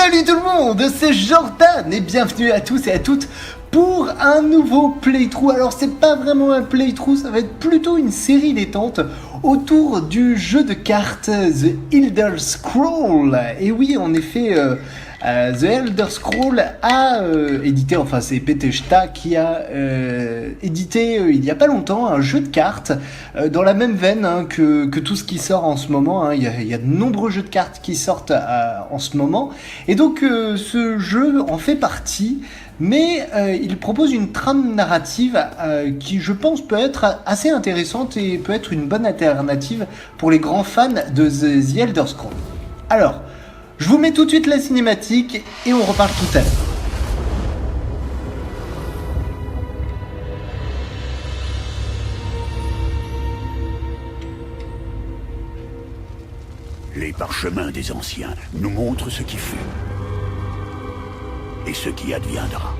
Salut tout le monde, c'est Jordan et bienvenue à tous et à toutes pour un nouveau playthrough. Alors c'est pas vraiment un playthrough, ça va être plutôt une série détente autour du jeu de cartes The Elder Scrolls. Et oui, en effet, The Elder Scrolls a édité, enfin c'est Bethesda qui a édité il y a pas longtemps un jeu de cartes dans la même veine que tout ce qui sort en ce moment. Il y a de nombreux jeux de cartes qui sortent en ce moment. Et donc ce jeu en fait partie, mais il propose une trame narrative qui je pense peut être assez intéressante et peut être une bonne alternative pour les grands fans de The Elder Scrolls. Alors, je vous mets tout de suite la cinématique et on reparle tout à l'heure. Les parchemins des anciens nous montrent ce qui fut et ce qui adviendra.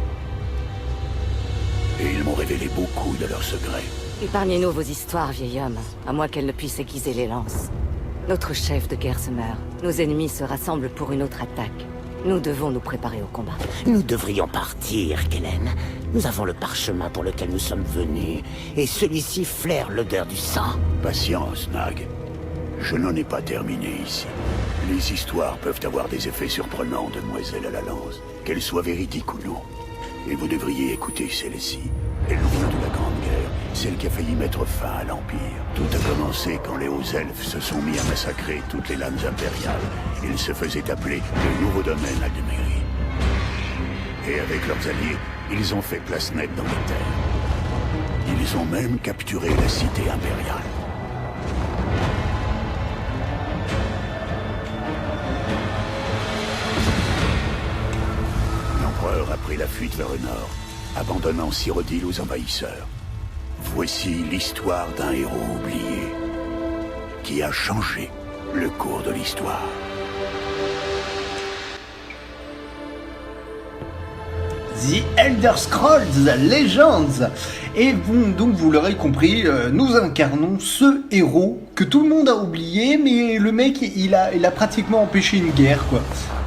Et ils m'ont révélé beaucoup de leurs secrets. Épargnez-nous vos histoires, vieil homme, à moins qu'elles ne puissent aiguiser les lances. Notre chef de guerre se meurt. Nos ennemis se rassemblent pour une autre attaque. Nous devons nous préparer au combat. Nous devrions partir, Kellen. Nous avons le parchemin pour lequel nous sommes venus, et celui-ci flaire l'odeur du sang. Patience, Nag. Je n'en ai pas terminé ici. Les histoires peuvent avoir des effets surprenants, demoiselle à la lance, qu'elles soient véridiques ou non. Et vous devriez écouter celle-ci. Elle vient de la Grande Guerre, celle qui a failli mettre fin à l'Empire. Tout a commencé quand les Hauts-Elfes se sont mis à massacrer toutes les lames impériales. Ils se faisaient appeler le Nouveau Domaine Aldmeri. Et avec leurs alliés, ils ont fait place nette dans les terres. Ils ont même capturé la cité impériale. L'empereur a pris la fuite vers le nord, abandonnant Cyrodiil aux envahisseurs. Voici l'histoire d'un héros oublié, qui a changé le cours de l'histoire. The Elder Scrolls Legends. Et vous l'aurez compris, nous incarnons ce héros que tout le monde a oublié, mais le mec, il a pratiquement empêché une guerre, quoi.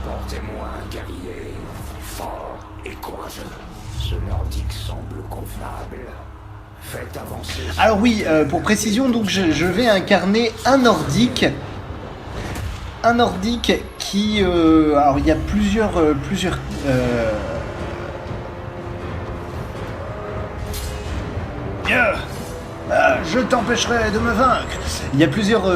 Apportez-moi un guerrier fort et courageux. Ce nordique semble convenable. Faites avancer. Alors oui, pour précision, donc je vais incarner un nordique. Un nordique qui... alors il y a plusieurs je t'empêcherai de me vaincre. Il y a plusieurs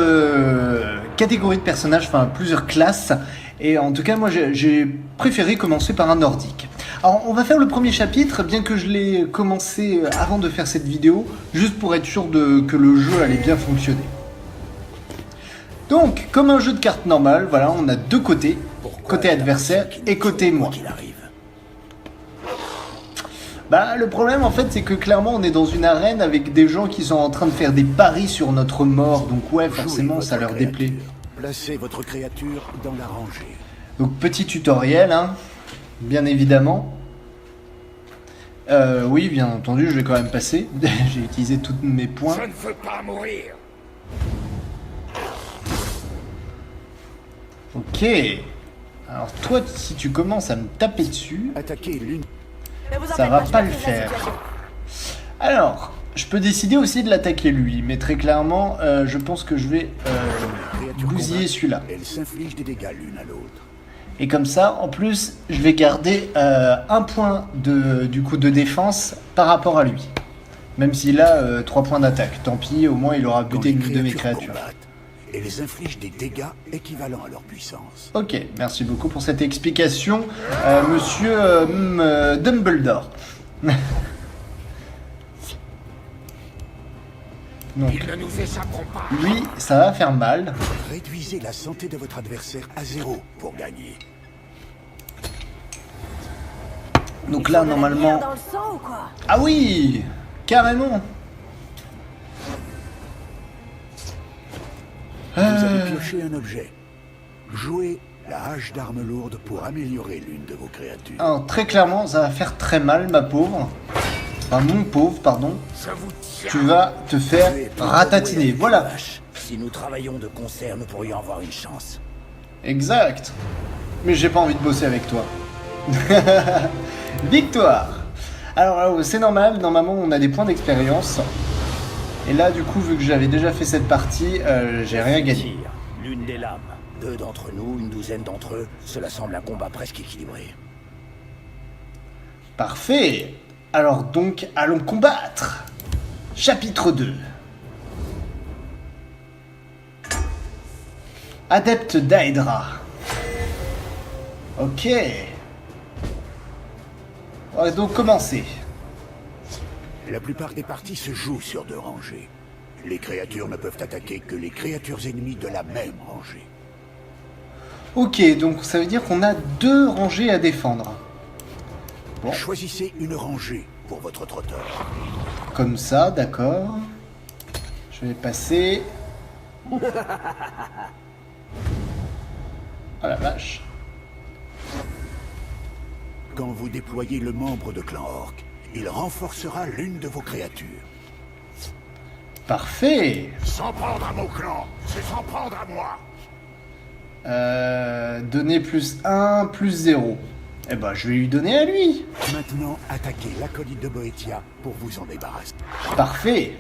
catégories de personnages, enfin plusieurs classes. Et en tout cas, moi j'ai préféré commencer par un nordique. Alors on va faire le premier chapitre, bien que je l'ai commencé avant de faire cette vidéo, juste pour être sûr que le jeu allait bien fonctionner. Donc, comme un jeu de cartes normal, voilà, on a deux côtés. Côté adversaire et côté moi. Bah, le problème en fait c'est que clairement on est dans une arène avec des gens qui sont en train de faire des paris sur notre mort, donc ouais forcément ça leur déplaît. Placez votre créature dans la rangée. Donc petit tutoriel, hein, bien évidemment. Oui bien entendu je vais quand même passer, j'ai utilisé tous mes points. Je ne veux pas mourir. Ok, alors toi si tu commences à me taper dessus... Attaquez l'une. Ça va pas le faire. Alors, je peux décider aussi de l'attaquer lui, mais très clairement, je pense que je vais bousiller celui-là. Elles s'infligent des dégâts l'une à l'autre. Et comme ça, en plus, je vais garder un point du coup de défense par rapport à lui. Même s'il a 3 points d'attaque. Tant pis, au moins il aura buté une de mes créatures. Elles infligent des dégâts équivalents à leur puissance. Ok, merci beaucoup pour cette explication, monsieur Dumbledore. Donc, Ils ne nous échapperont pas. lui, ça va faire mal. Réduisez la santé de votre adversaire à 0 pour gagner. Donc là, normalement... Dans le sang ou quoi? Ah oui, carrément. Vous avez pioché un objet. Jouez la hache d'arme lourde pour améliorer l'une de vos créatures. Alors très clairement, ça va faire très mal, ma pauvre. Enfin, mon pauvre, pardon. Ça vous tient. Tu vas te faire ratatiner. Voilà. Si nous travaillons de concert, nous pourrions avoir une chance. Exact. Mais j'ai pas envie de bosser avec toi. Victoire. Alors c'est normal, normalement on a des points d'expérience. Et là du coup vu que j'avais déjà fait cette partie, j'ai rien gagné. Tire, l'une des lames. 2 d'entre nous, une douzaine d'entre eux. Cela semble un combat presque équilibré. Parfait. Alors donc allons combattre. Chapitre 2. Adepte d'Aedra. Ok. On va donc commencer. La plupart des parties se jouent sur 2 rangées. Les créatures ne peuvent attaquer que les créatures ennemies de la même rangée. Ok, donc ça veut dire qu'on a 2 rangées à défendre. Bon. Choisissez une rangée pour votre trotteur. Comme ça, d'accord. Je vais passer... Oh la vache. Quand vous déployez le membre de clan Orc, il renforcera l'une de vos créatures. Parfait. S'en prendre à mon clan, c'est s'en prendre à moi. Donner plus 1, plus 0. Eh ben, je vais lui donner à lui. Maintenant, attaquez l'acolyte de Boetia pour vous en débarrasser. Parfait.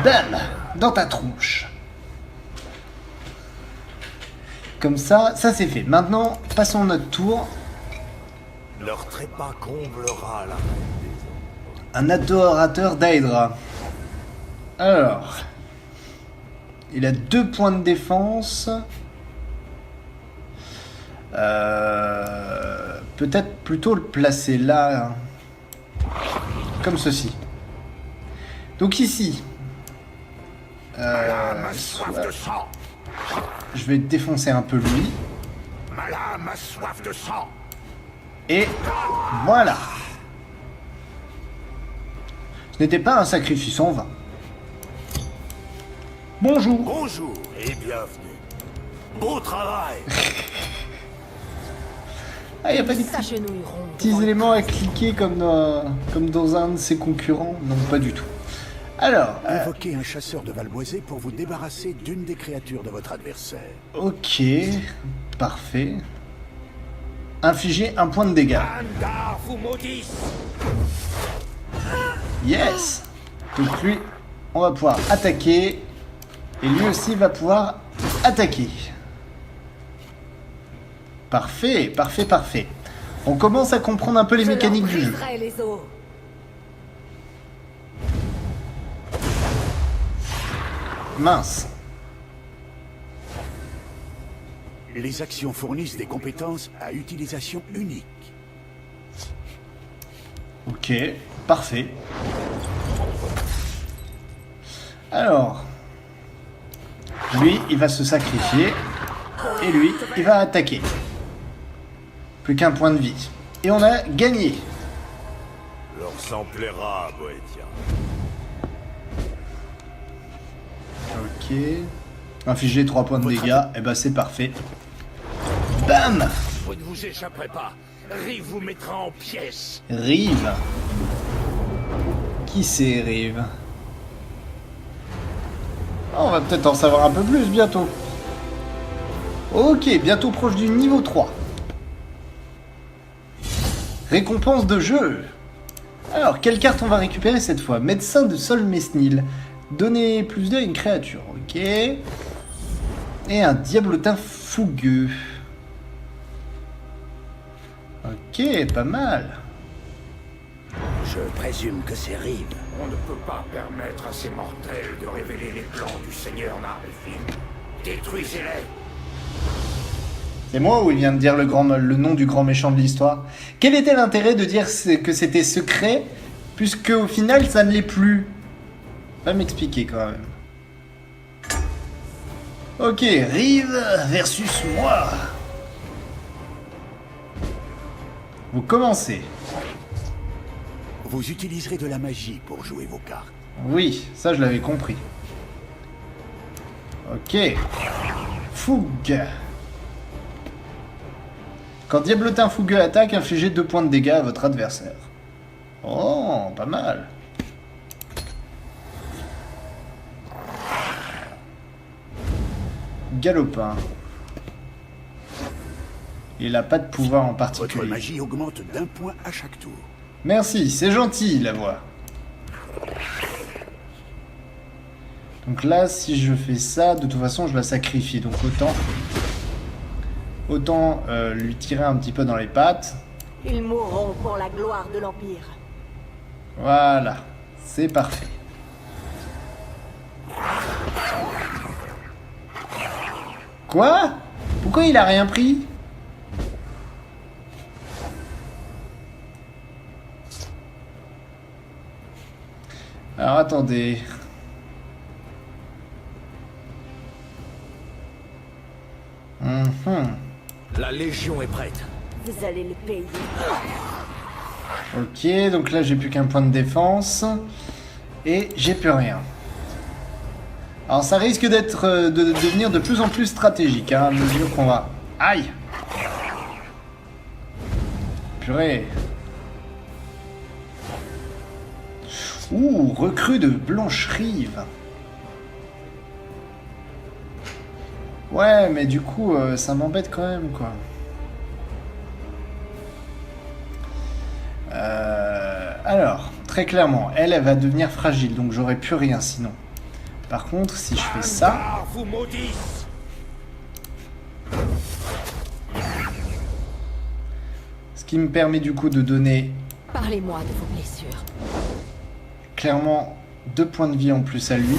Bam. Dans ta tronche. Comme ça, ça c'est fait. Maintenant, passons notre tour. Leur trépas comblera la... Un adorateur d'Aedra. Alors. Il a 2 points de défense. Peut-être plutôt le placer là. Hein. Comme ceci. Donc ici. Ma lame a soif de sang. Je vais défoncer un peu lui. Ma lame a soif de sang. Et voilà. Ce n'était pas un sacrifice en vain. Bonjour. Bonjour et bienvenue. Beau travail. Ah, y a pas des petits éléments à cliquer comme dans un de ses concurrents? Non, pas du tout. Alors, Invoquez un chasseur de Valboisé pour vous débarrasser d'une des créatures de votre adversaire. ok, parfait. Infliger 1 point de dégâts. Andar vous maudisse. Yes. Donc lui, on va pouvoir attaquer. Et lui aussi va pouvoir attaquer. Parfait, parfait, parfait. On commence à comprendre un peu les mécaniques du jeu. Les os. Mince. Les actions fournissent des compétences à utilisation unique. Ok, parfait. Alors, lui, il va se sacrifier. Et lui, il va attaquer. Plus qu'un point de vie. Et on a gagné. Leur sang plaira, Boetia. Ok. Infliger 3 points de dégâts. Et ben c'est parfait. Bam. Vous ne vous échapperez pas. Rive vous mettra en pièces. Rive. Qui c'est Rive? Ah, on va peut-être en savoir un peu plus bientôt. Ok, bientôt proche du niveau 3. Récompense de jeu. Alors, quelle carte on va récupérer cette fois? Médecin de Sol Mesnil. Donner plus 2 à une créature. Ok. Et un diablotin fougueux. Ok, pas mal. Je présume que c'est Rive. On ne peut pas permettre à ces mortels de révéler les plans du Seigneur Narelfin. Détruisez-les. C'est moi ou il vient de dire le nom du grand méchant de l'histoire? Quel était l'intérêt de dire que c'était secret, puisque au final ça ne l'est plus? Va m'expliquer quand même. Ok, Rive versus moi. Vous commencez. Vous utiliserez de la magie pour jouer vos cartes. Oui, ça je l'avais compris. Ok. Fougue. Quand Diablotin Fougueux attaque, infligez 2 points de dégâts à votre adversaire. Oh, pas mal. Galopin. Il n'a pas de pouvoir en Votre particulier. magie augmente d'1 point à chaque tour. Merci, c'est gentil la voix. Donc là, si je fais ça, de toute façon, je la sacrifie. Donc autant lui tirer un petit peu dans les pattes. Ils mourront pour la gloire de l'Empire. Voilà, c'est parfait. Quoi? Pourquoi il a rien pris? Alors attendez. La Légion est prête. Vous allez le payer. Ok, donc là j'ai plus qu'un point de défense. Et j'ai plus rien. Alors ça risque d'être de devenir de plus en plus stratégique, hein, à mesure qu'on va... Aïe! Purée. Ouh, recrue de Blanche-Rive. Ouais, mais du coup, ça m'embête quand même, quoi. Alors, très clairement, elle va devenir fragile, donc j'aurai plus rien sinon. Par contre, si je fais ça... Ah, vous maudisse! Ce qui me permet du coup de donner Parlez-moi de vos blessures. clairement 2 points de vie en plus à lui.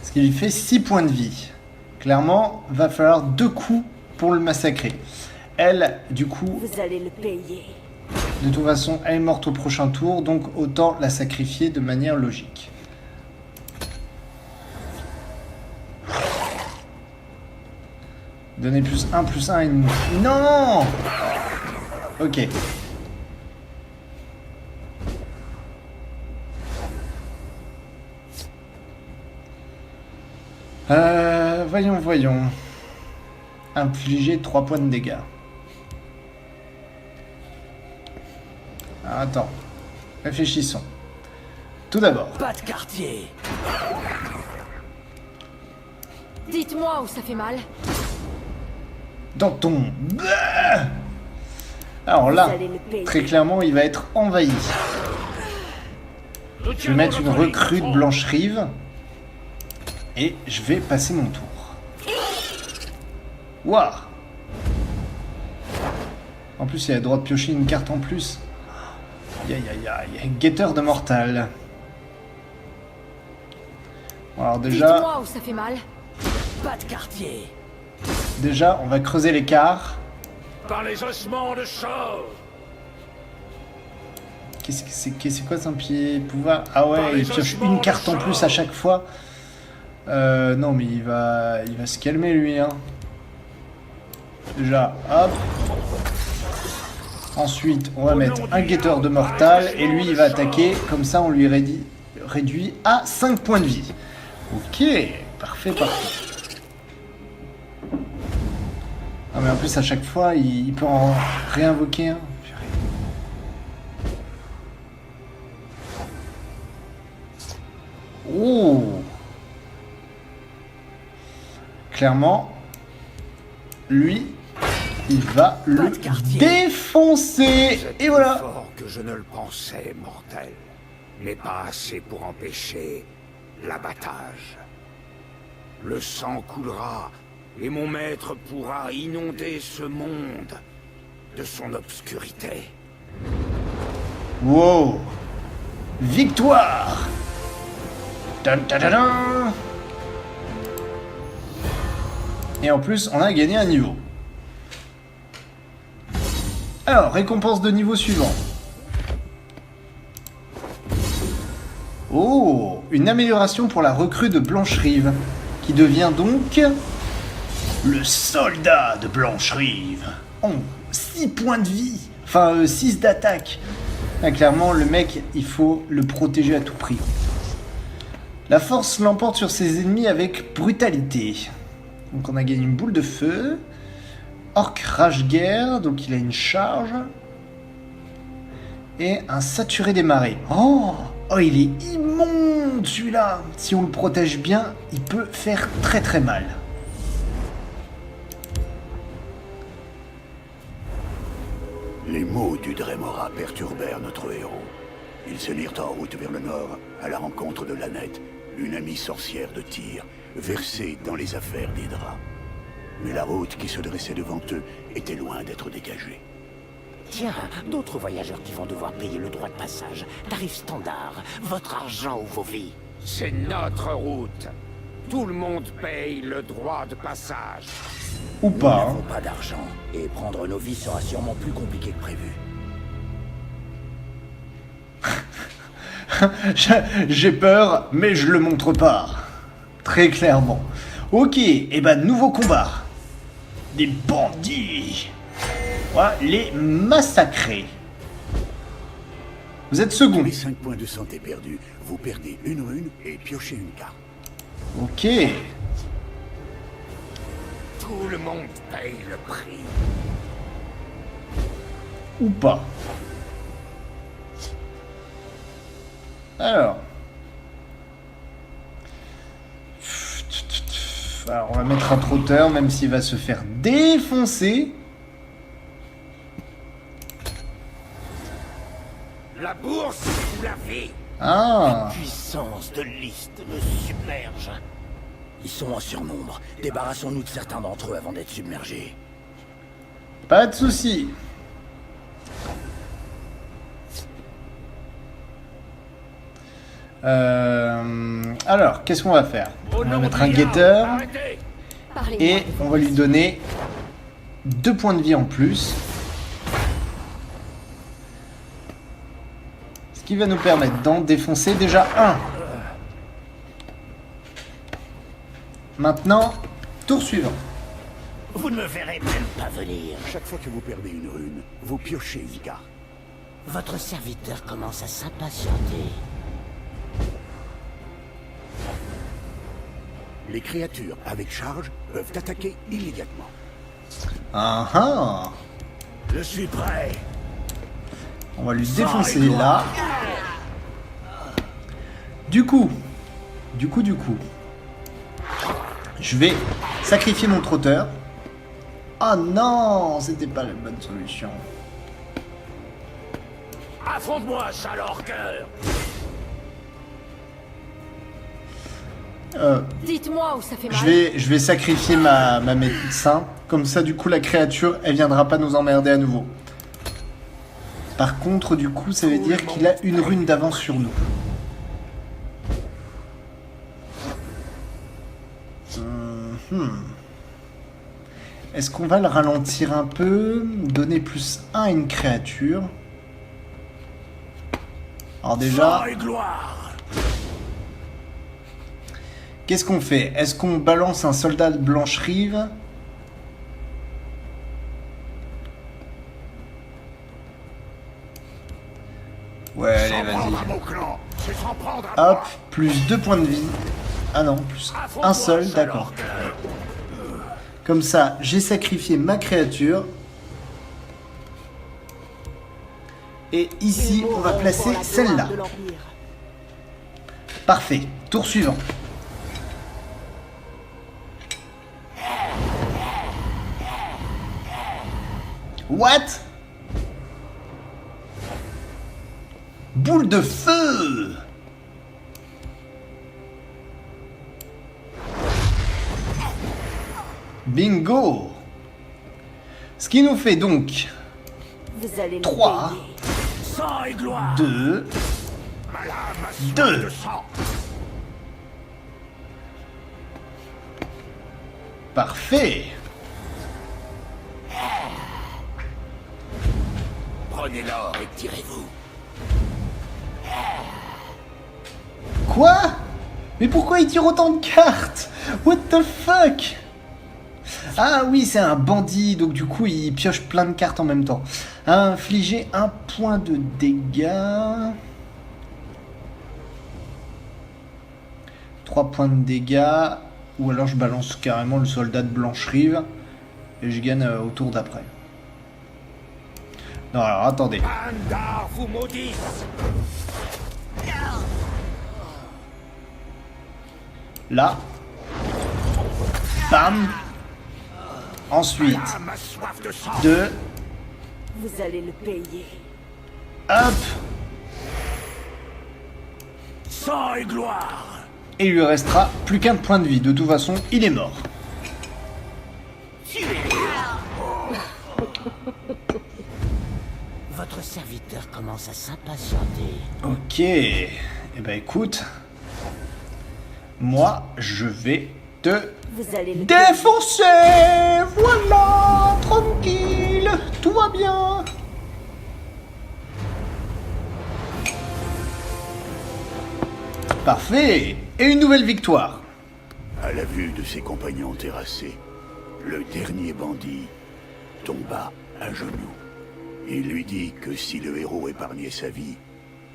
Ce qui lui fait 6 points de vie. Clairement, va falloir 2 coups pour le massacrer. Elle, du coup, Vous allez le payer. de toute façon, elle est morte au prochain tour, donc autant la sacrifier de manière logique. Donner plus 1 et... Non! Ok. Voyons. Infliger 3 points de dégâts. Attends. Réfléchissons. Tout d'abord. Pas de quartier. Dites-moi où ça fait mal. Dans ton... Alors là, Vous allez le payer. très clairement, il va être envahi. Je vais mettre une recrue de Blanche-Rive. Et je vais passer mon tour. Waouh! En plus, il a le droit de piocher une carte en plus. Aïe. Guetteur de mortal. Alors déjà, Dites-moi où ça fait mal. Pas de quartier. on va creuser l'écart. Par les ossements de Chauve! C'est quoi son pied pouvoir? Ah ouais, il pioche une carte en plus à chaque fois. Non mais il va se calmer lui, hein. Déjà, hop. Ensuite, on va mettre un guetteur de mortal et lui il va attaquer. Comme ça, on lui réduit à 5 points de vie. Ok, parfait. Ah mais en plus à chaque fois, il peut en réinvoquer un. Oh! Clairement, lui, il va le défoncer. Vous êtes Et voilà. plus fort que je ne le pensais, mortel. Mais pas assez pour empêcher l'abattage. Le sang coulera, et mon maître pourra inonder ce monde de son obscurité. Wow. Victoire. Dun, dun, dun, dun. Et en plus, on a gagné un niveau. Alors, récompense de niveau suivant. Oh, une amélioration pour la recrue de Blanche-Rive, qui devient donc le soldat de Blanche-Rive. Oh, 6 points de vie, enfin 6 d'attaque. Ah, clairement, le mec, il faut le protéger à tout prix. La force l'emporte sur ses ennemis avec brutalité. Donc on a gagné une boule de feu. Orc Rage-Guerre, donc il a une charge. Et un saturé des marées. Oh, il est immonde celui-là. Si on le protège bien, il peut faire très très mal. Les mots du Dremora perturbèrent notre héros. Ils se mirent en route vers le nord, à la rencontre de Lannett, une amie sorcière de Tyr, versée dans les affaires d'Hydra. Mais la route qui se dressait devant eux était loin d'être dégagée. Tiens, d'autres voyageurs qui vont devoir payer le droit de passage. Tarif standard, votre argent ou vos vies. C'est notre route. Tout le monde paye le droit de passage. Ou Nous pas. n'avons pas d'argent, et prendre nos vies sera sûrement plus compliqué que prévu. J'ai peur, mais je le montre pas. Très clairement. Ok, et ben nouveau combat. Des bandits. On va les massacrer. Vous êtes second. Pour les 5 points de santé perdus, vous perdez une rune et piochez une carte. Ok. Tout le monde paye le prix. Ou pas. Alors. Alors, on va mettre un trotteur, même s'il va se faire défoncer. La bourse vous la vie. Ah. Puissance de List me submerge. Ils sont en surnombre. Débarrassons-nous de certains d'entre eux avant d'être submergés. Pas de souci. Alors, qu'est-ce qu'on va faire? On va mettre un guetteur Arrêtez. Parlez-moi. et on va lui donner 2 points de vie en plus. Ce qui va nous permettre d'en défoncer déjà un. Maintenant, tour suivant. Vous ne me verrez même pas venir. Chaque fois que vous perdez une rune, vous piochez une carte. Votre serviteur commence à s'impatienter. Les créatures avec charge peuvent attaquer immédiatement. Ah ah. Je suis prêt. On va lui défoncer là. Du coup. Je vais sacrifier mon trotteur. Ah non, c'était pas la bonne solution. Affronte-moi, sale orqueur. Dites-moi où ça fait mal. Je vais sacrifier ma médecin. Comme ça, du coup, la créature, elle viendra pas nous emmerder à nouveau. Par contre, du coup, ça veut dire qu'il a une rune d'avance sur nous. Est-ce qu'on va le ralentir un peu? Donner plus 1 à une créature. Alors déjà, Et gloire. qu'est-ce qu'on fait? Est-ce qu'on balance un soldat de Blanche-Rive? Ouais, allez, vas-y. Mon clan, c'est s'en prendre à Hop, moi. plus 2 points de vie. Ah non, plus un seul, d'accord. Comme ça, j'ai sacrifié ma créature. Et ici, on va placer celle-là. Parfait. Tour suivant. What? Boule de feu! Bingo! Ce qui nous fait donc Vous allez 3, Sang et gloire. 2, Ma lame a soif 2. de sang. Parfait! Prenez l'or et tirez-vous. Quoi? Mais pourquoi il tire autant de cartes? What the fuck? Ah oui, c'est un bandit, donc du coup il pioche plein de cartes en même temps. Infliger 1 point de dégâts. 3 points de dégâts. Ou alors je balance carrément le soldat de Blanche-Rive. Et je gagne au tour d'après. Non, alors attendez. Andar vous maudisse. Là. Bam. Ensuite. Lame a soif de sang. 2, Vous allez le payer. Hop. Sang et gloire. Et il lui restera plus qu'un point de vie. De toute façon, il est mort. Votre serviteur commence à s'impatienter. Ok. Eh ben écoute. Moi, je vais te Vous allez le défoncer. Voilà. Tranquille. Tout va bien. Parfait. Et une nouvelle victoire. À la vue de ses compagnons terrassés, le dernier bandit tomba à genoux. Il lui dit que si le héros épargnait sa vie,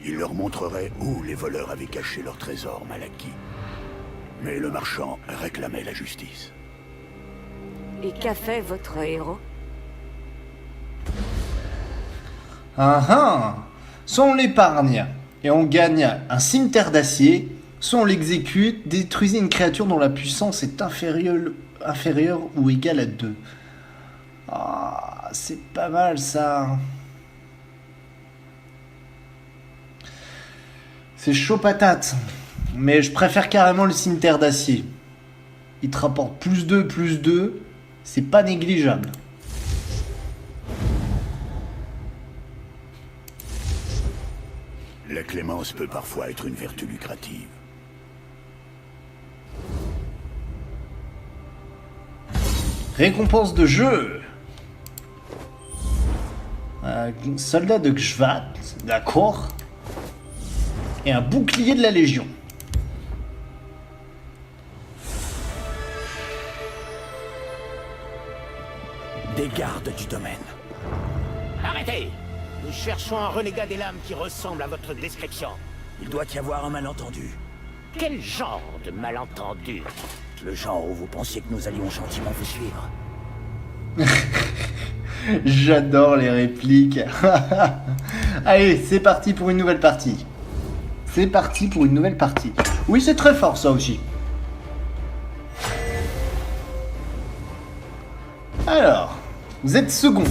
il leur montrerait où les voleurs avaient caché leur trésor mal acquis. Mais le marchand réclamait la justice. Et qu'a fait votre héros? Ah ah. Soit on l'épargne et on gagne un cimetière d'acier, soit on l'exécute, détruisez une créature dont la puissance est inférieure ou égale à 2. Ah, c'est pas mal ça. C'est chaud patate. Mais je préfère carrément le cimetière d'acier. Il te rapporte plus 2. C'est pas négligeable. La clémence peut parfois être une vertu lucrative. Récompense de jeu. Soldat de Gshvat, d'accord. Et un bouclier de la Légion. Des gardes du domaine. Arrêtez! Nous cherchons un renégat des lames qui ressemble à votre description. Il doit y avoir un malentendu. Quel genre de malentendu? Le genre où vous pensiez que nous allions gentiment vous suivre. J'adore les répliques. Allez, c'est parti pour une nouvelle partie. Oui, c'est très fort ça aussi. Alors, vous êtes second.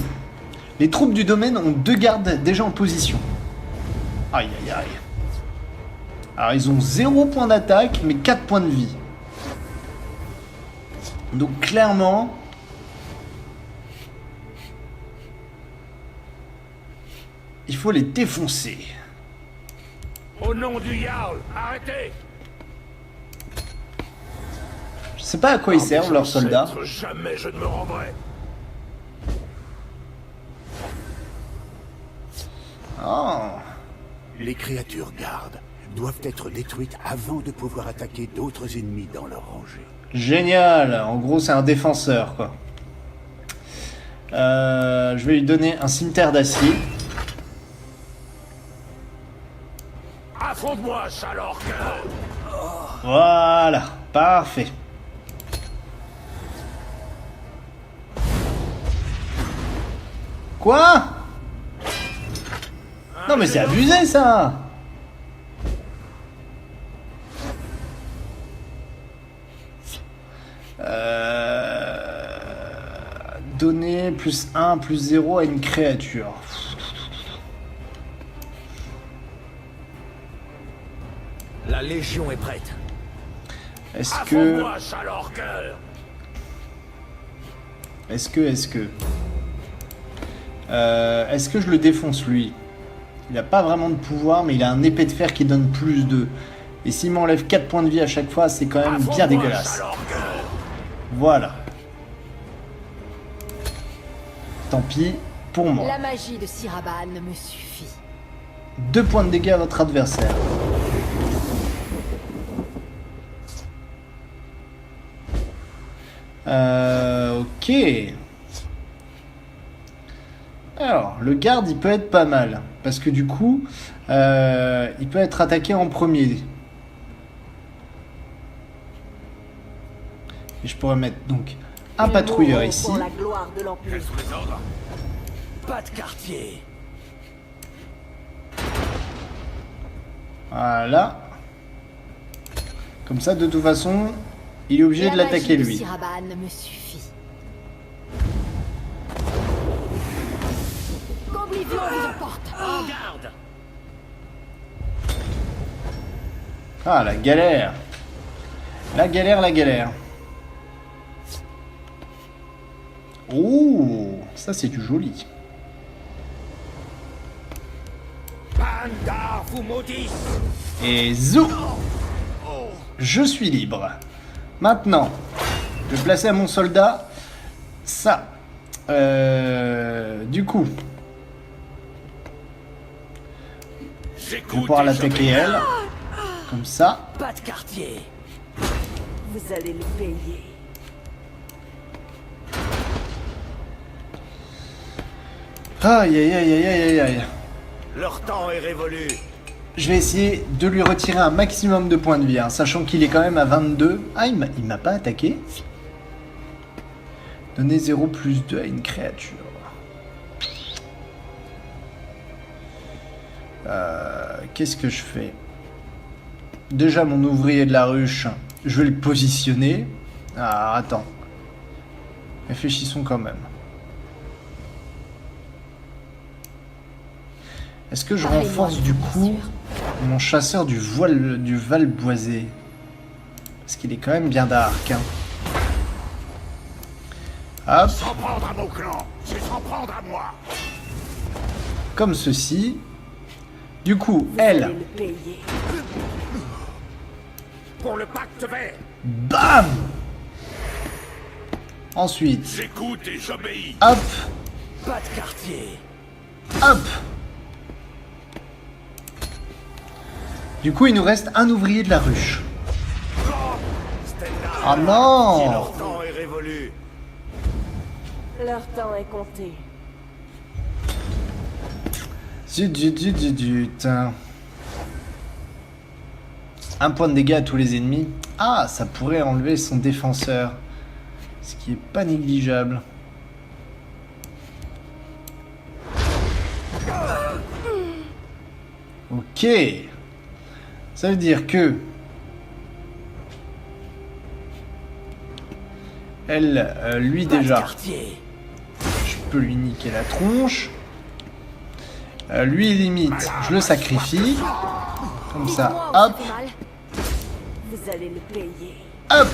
Les troupes du domaine ont 2 gardes déjà en position. Aïe aïe aïe. Alors ils ont 0 point d'attaque mais 4 points de vie. Donc clairement... il faut les défoncer. Au nom du Jarl, arrêtez! Je sais pas à quoi ils servent leurs soldats. Jamais je ne me rendrai. Oh. Les créatures gardes doivent être détruites avant de pouvoir attaquer d'autres ennemis dans leur rangée. Génial. En gros, c'est un défenseur, quoi. Je vais lui donner un cimetière d'acier. Affronte-moi, sale orque! Voilà. Parfait. Quoi? Non mais c'est abusé ça. Donner plus 1, plus 0 à une créature. La Légion est prête. Est-ce que... Affronte-moi, sale orque! Est-ce que je le défonce lui? Il a pas vraiment de pouvoir, mais il a un épée de fer qui donne plus 2. Et s'il m'enlève 4 points de vie à chaque fois, c'est quand même bien dégueulasse. Voilà. Tant pis pour moi. La magie de Siraban me suffit. 2 points de dégâts à votre adversaire. Ok. Alors, le garde, il peut être pas mal. Parce que du coup, il peut être attaqué en premier. Et je pourrais mettre donc un patrouilleur ici. Pour la gloire de l'Empire. Pas de quartier. Voilà. Comme ça, de toute façon, il est obligé de l'attaquer lui. Siraban me suffit. L'Olivion vous emporte. En garde. Ah, la galère. La galère, la galère. Oh, ça c'est du joli. Pandar vous maudisse. Et zou, je suis libre. Maintenant, je vais placer à mon soldat ça. Du coup, je vais pouvoir l'attaquer elle. Comme ça. Pas de quartier. Vous allez le payer. Aïe aïe aïe aïe aïe aïe aïe. Leur temps est révolu. Je vais essayer de lui retirer un maximum de points de vie, hein, sachant qu'il est quand même à 22. Ah, il m'a pas attaqué. Donner 0+2 à une créature. Qu'est-ce que je fais? Déjà, mon ouvrier de la ruche, je vais le positionner. Ah, attends. Réfléchissons quand même. Est-ce que je renforce du coup mon chasseur du Val Boisé? Parce qu'il est quand même bien dark. Hein. Hop. S'en prendre à mon clan, c'est s'en prendre à moi. Comme ceci. Du coup, Vous elle. allez le payer. Pour le pacte vert. Bam. Ensuite. J'écoute et j'obéis. Hop. Pas de quartier. Hop. Du coup, il nous reste un ouvrier de la ruche. Ah non! Leur temps est révolu. Leur temps est compté. Zut, zut, zut, zut, zut. Un point de dégâts à tous les ennemis. Ah, ça pourrait enlever son défenseur. Ce qui est pas négligeable. Ok. Ça veut dire que elle, lui Pas de déjà, quartier. je peux lui niquer la tronche. Lui limite, je le sacrifie. Comme ça, Dites-moi où hop, ça fait mal. Vous allez le payer. hop.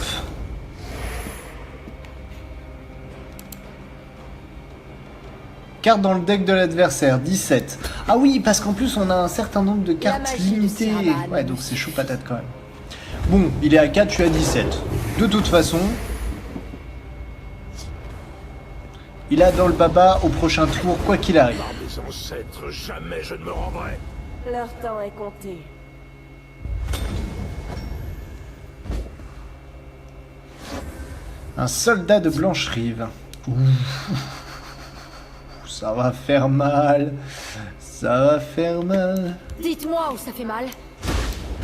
Carte dans le deck de l'adversaire, 17. Ah oui, parce qu'en plus on a un certain nombre de cartes magie de limitées. Siraban. Ouais, donc c'est chaud patate quand même. Bon, il est à 4, je suis à 17. De toute façon, il a dans le baba au prochain tour, quoi qu'il arrive. Par mes ancêtres, jamais je ne me rendrai. Leur temps est compté. Un soldat de Blancherive. Ouh. Ça va faire mal. Ça va faire mal. Dites-moi où ça fait mal.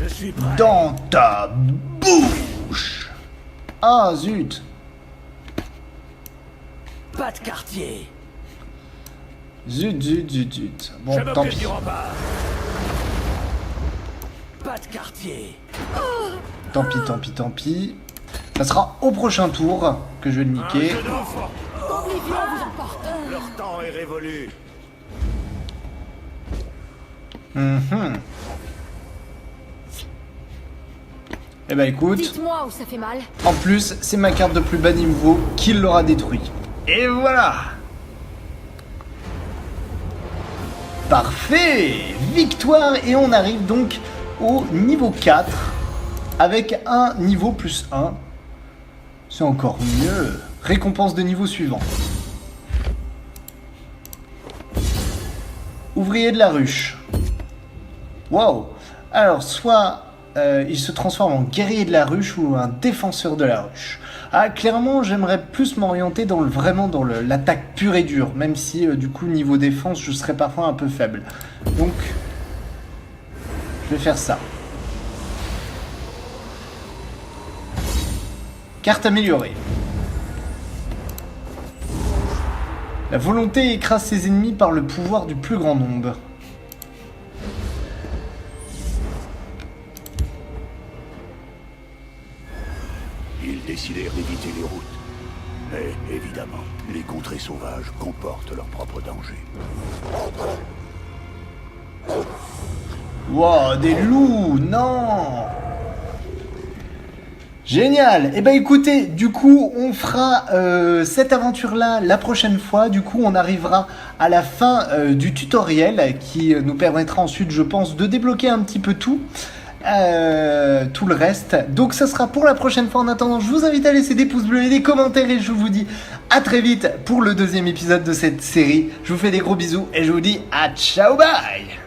Je suis prêt. Dans ta bouche. Ah zut. Pas de quartier. Zut, zut, zut, zut. Bon, Je tant m'occupe pis. du rempart. Pas de quartier. Tant pis, tant pis, tant pis. Ça sera au prochain tour que je vais le niquer. Un jeu d'enfant. L'Olivion vous emporte. Leur temps est révolu. Mhm. Eh ben écoute, Dites-moi où ça fait mal. en plus, c'est ma carte de plus bas niveau qui l'aura détruit. Et voilà. Parfait. Victoire. Et on arrive donc au niveau 4 avec un niveau plus 1. C'est encore mieux. Récompense de niveau suivant. Ouvrier de la ruche. Waouh. Alors, soit il se transforme en guerrier de la ruche ou un défenseur de la ruche. Ah, clairement, j'aimerais plus m'orienter dans l'attaque pure et dure, même si du coup, niveau défense, je serais parfois un peu faible. Donc, je vais faire ça. Carte améliorée. La volonté écrase ses ennemis par le pouvoir du plus grand nombre. Ils décidèrent d'éviter les routes. Mais évidemment, les contrées sauvages comportent leurs propres dangers. Wow, des loups, non! Génial. Eh ben écoutez, du coup on fera cette aventure-là la prochaine fois. Du coup on arrivera à la fin du tutoriel qui nous permettra ensuite, je pense, de débloquer un petit peu tout le reste. Donc ça sera pour la prochaine fois. En attendant, je vous invite à laisser des pouces bleus et des commentaires et je vous dis à très vite pour le 2e épisode de cette série. Je vous fais des gros bisous et je vous dis à ciao, bye.